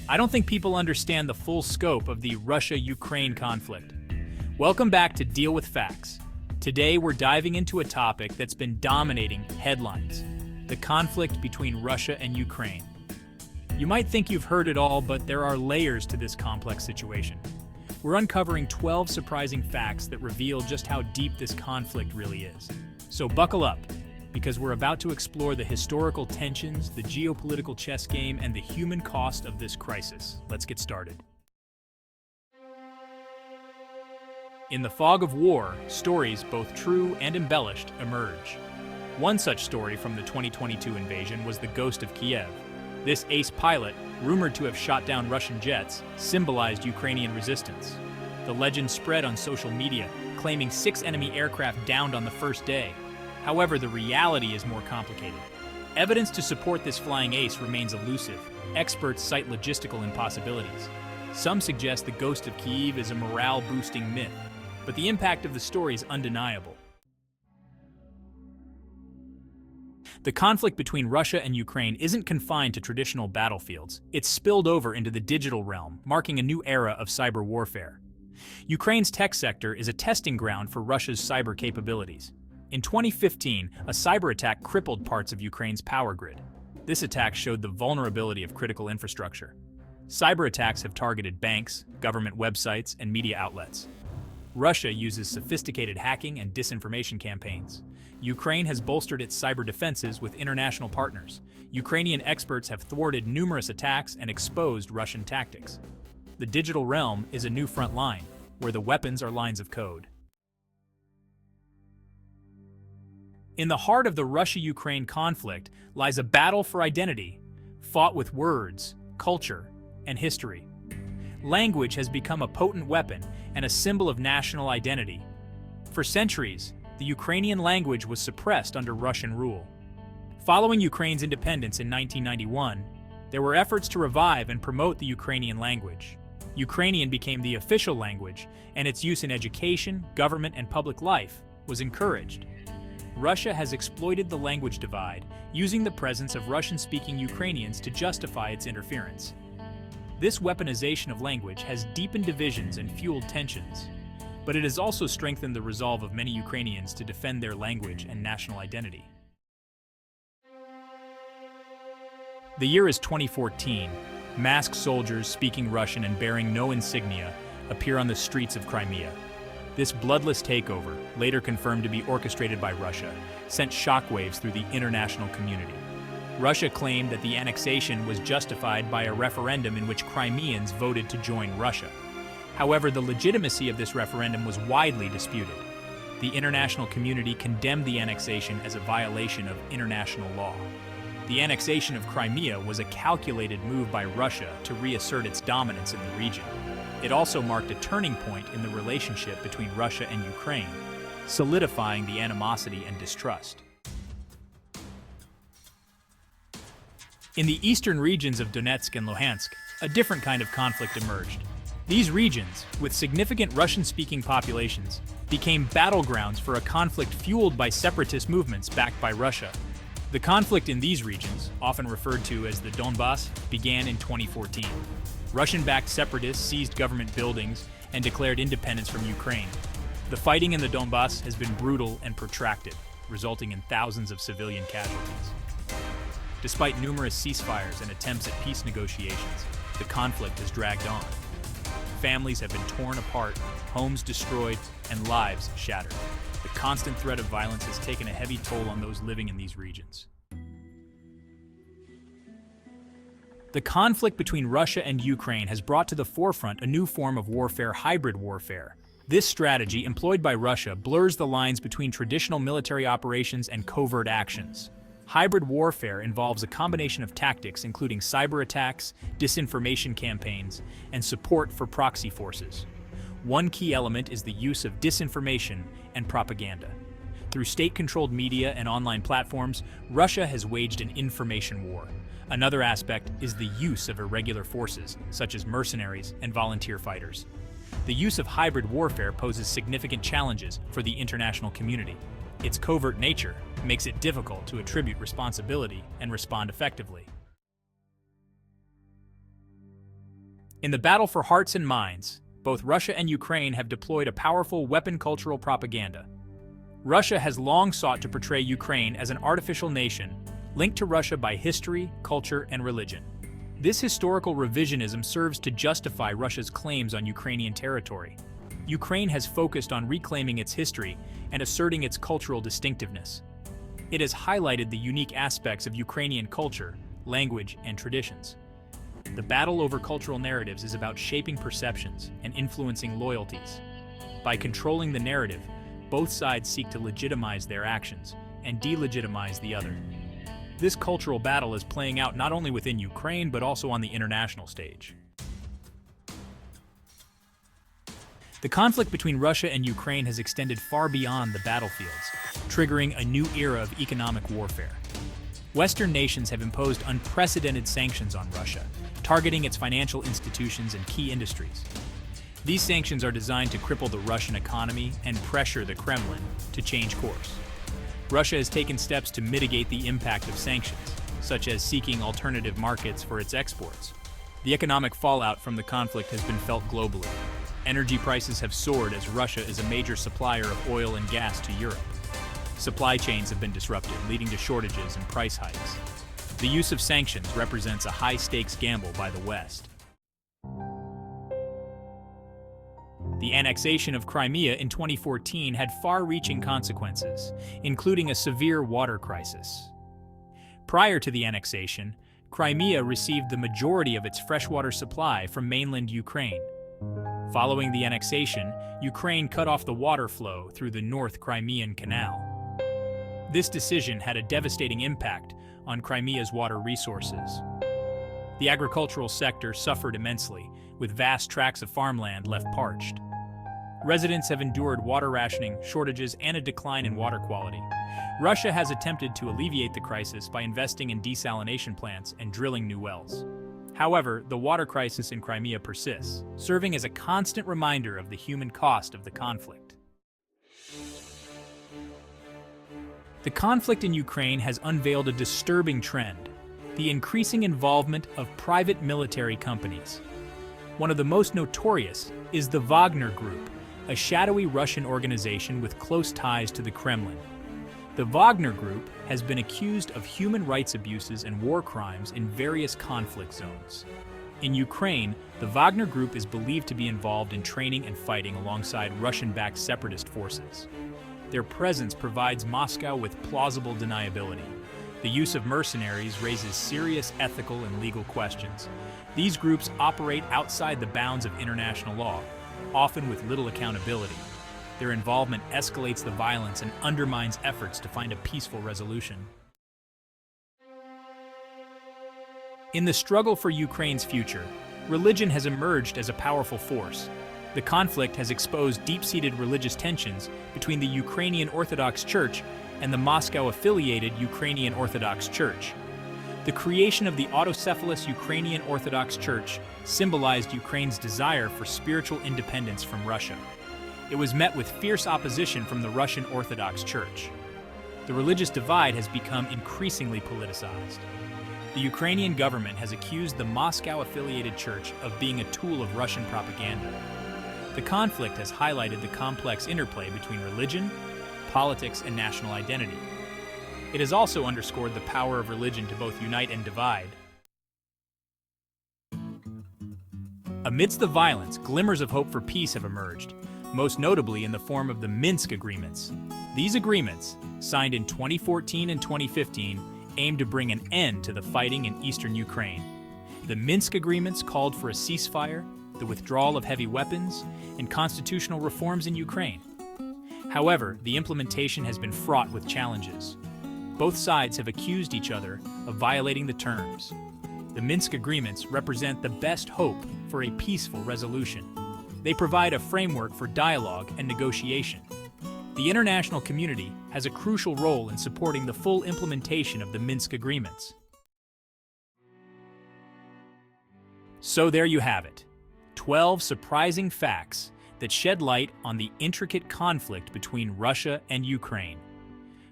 I don't think people understand the full scope of the Russia-Ukraine conflict. Welcome back to Deal with Facts. Today we're diving into a topic that's been dominating headlines: the conflict between Russia and Ukraine. You might think you've heard it all, but there are layers to this complex situation. We're uncovering 12 surprising facts that reveal just how deep this conflict really is. So buckle up, because we're about to explore the historical tensions, the geopolitical chess game, and the human cost of this crisis. Let's get started. In the fog of war, stories, both true and embellished, emerge. One such story from the 2022 invasion was the Ghost of Kyiv. This ace pilot, rumored to have shot down Russian jets, symbolized Ukrainian resistance. The legend spread on social media, claiming 6 enemy aircraft downed on the first day. However, the reality is more complicated. Evidence to support this flying ace remains elusive. Experts cite logistical impossibilities. Some suggest the Ghost of Kyiv is a morale-boosting myth, but the impact of the story is undeniable. The conflict between Russia and Ukraine isn't confined to traditional battlefields. It's spilled over into the digital realm, marking a new era of cyber warfare. Ukraine's tech sector is a testing ground for Russia's cyber capabilities. In 2015, a cyber attack crippled parts of Ukraine's power grid. This attack showed the vulnerability of critical infrastructure. Cyber attacks have targeted banks, government websites, and media outlets. Russia uses sophisticated hacking and disinformation campaigns. Ukraine has bolstered its cyber defenses with international partners. Ukrainian experts have thwarted numerous attacks and exposed Russian tactics. The digital realm is a new front line, where the weapons are lines of code. In the heart of the Russia-Ukraine conflict lies a battle for identity, fought with words, culture, and history. Language has become a potent weapon and a symbol of national identity. For centuries, the Ukrainian language was suppressed under Russian rule. Following Ukraine's independence in 1991, there were efforts to revive and promote the Ukrainian language. Ukrainian became the official language, and its use in education, government, and public life was encouraged. Russia has exploited the language divide, using the presence of Russian-speaking Ukrainians to justify its interference. This weaponization of language has deepened divisions and fueled tensions, but it has also strengthened the resolve of many Ukrainians to defend their language and national identity. The year is 2014. Masked soldiers speaking Russian and bearing no insignia appear on the streets of Crimea. This bloodless takeover, later confirmed to be orchestrated by Russia, sent shockwaves through the international community. Russia claimed that the annexation was justified by a referendum in which Crimeans voted to join Russia. However, the legitimacy of this referendum was widely disputed. The international community condemned the annexation as a violation of international law. The annexation of Crimea was a calculated move by Russia to reassert its dominance in the region. It also marked a turning point in the relationship between Russia and Ukraine, solidifying the animosity and distrust. In the eastern regions of Donetsk and Luhansk, a different kind of conflict emerged. These regions, with significant Russian-speaking populations, became battlegrounds for a conflict fueled by separatist movements backed by Russia. The conflict in these regions, often referred to as the Donbas, began in 2014. Russian-backed separatists seized government buildings and declared independence from Ukraine. The fighting in the Donbas has been brutal and protracted, resulting in thousands of civilian casualties. Despite numerous ceasefires and attempts at peace negotiations, the conflict has dragged on. Families have been torn apart, homes destroyed, and lives shattered. The constant threat of violence has taken a heavy toll on those living in these regions. The conflict between Russia and Ukraine has brought to the forefront a new form of warfare: hybrid warfare. This strategy, employed by Russia, blurs the lines between traditional military operations and covert actions. Hybrid warfare involves a combination of tactics including cyber attacks, disinformation campaigns, and support for proxy forces. One key element is the use of disinformation and propaganda. Through state-controlled media and online platforms, Russia has waged an information war. Another aspect is the use of irregular forces, such as mercenaries and volunteer fighters. The use of hybrid warfare poses significant challenges for the international community. Its covert nature makes it difficult to attribute responsibility and respond effectively. In the battle for hearts and minds, both Russia and Ukraine have deployed a powerful weapon-cultural propaganda. Russia has long sought to portray Ukraine as an artificial nation, linked to Russia by history, culture, and religion. This historical revisionism serves to justify Russia's claims on Ukrainian territory. Ukraine has focused on reclaiming its history and asserting its cultural distinctiveness. It has highlighted the unique aspects of Ukrainian culture, language, and traditions. The battle over cultural narratives is about shaping perceptions and influencing loyalties. By controlling the narrative, both sides seek to legitimize their actions and delegitimize the other. This cultural battle is playing out not only within Ukraine but also on the international stage. The conflict between Russia and Ukraine has extended far beyond the battlefields, triggering a new era of economic warfare. Western nations have imposed unprecedented sanctions on Russia, targeting its financial institutions and key industries. These sanctions are designed to cripple the Russian economy and pressure the Kremlin to change course. Russia has taken steps to mitigate the impact of sanctions, such as seeking alternative markets for its exports. The economic fallout from the conflict has been felt globally. Energy prices have soared as Russia is a major supplier of oil and gas to Europe. Supply chains have been disrupted, leading to shortages and price hikes. The use of sanctions represents a high-stakes gamble by the West. The annexation of Crimea in 2014 had far-reaching consequences, including a severe water crisis. Prior to the annexation, Crimea received the majority of its freshwater supply from mainland Ukraine. Following the annexation, Ukraine cut off the water flow through the North Crimean Canal. This decision had a devastating impact on Crimea's water resources. The agricultural sector suffered immensely, with vast tracts of farmland left parched. Residents have endured water rationing, shortages, and a decline in water quality. Russia has attempted to alleviate the crisis by investing in desalination plants and drilling new wells. However, the water crisis in Crimea persists, serving as a constant reminder of the human cost of the conflict. The conflict in Ukraine has unveiled a disturbing trend: the increasing involvement of private military companies. One of the most notorious is the Wagner Group, a shadowy Russian organization with close ties to the Kremlin. The Wagner Group has been accused of human rights abuses and war crimes in various conflict zones. In Ukraine, the Wagner Group is believed to be involved in training and fighting alongside Russian-backed separatist forces. Their presence provides Moscow with plausible deniability. The use of mercenaries raises serious ethical and legal questions. These groups operate outside the bounds of international law, often with little accountability. Their involvement escalates the violence and undermines efforts to find a peaceful resolution. In the struggle for Ukraine's future, religion has emerged as a powerful force. The conflict has exposed deep-seated religious tensions between the Ukrainian Orthodox Church and the Moscow-affiliated Ukrainian Orthodox Church. The creation of the autocephalous Ukrainian Orthodox Church symbolized Ukraine's desire for spiritual independence from Russia. It was met with fierce opposition from the Russian Orthodox Church. The religious divide has become increasingly politicized. The Ukrainian government has accused the Moscow-affiliated church of being a tool of Russian propaganda. The conflict has highlighted the complex interplay between religion, politics, and national identity. It has also underscored the power of religion to both unite and divide. Amidst the violence, glimmers of hope for peace have emerged, most notably in the form of the Minsk Agreements. These agreements, signed in 2014 and 2015, aimed to bring an end to the fighting in eastern Ukraine. The Minsk Agreements called for a ceasefire, the withdrawal of heavy weapons, and constitutional reforms in Ukraine. However, the implementation has been fraught with challenges. Both sides have accused each other of violating the terms. The Minsk Agreements represent the best hope for a peaceful resolution. They provide a framework for dialogue and negotiation. The international community has a crucial role in supporting the full implementation of the Minsk Agreements. So there you have it, 12 surprising facts that shed light on the intricate conflict between Russia and Ukraine.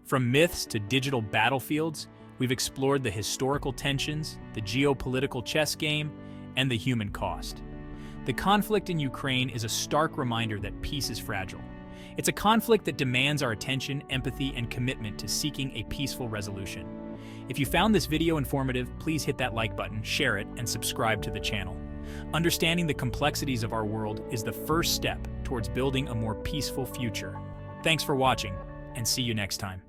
From myths to digital battlefields, we've explored the historical tensions, the geopolitical chess game, and the human cost. The conflict in Ukraine is a stark reminder that peace is fragile. It's a conflict that demands our attention, empathy, and commitment to seeking a peaceful resolution. If you found this video informative, please hit that like button, share it, and subscribe to the channel. Understanding the complexities of our world is the first step towards building a more peaceful future. Thanks for watching, and see you next time.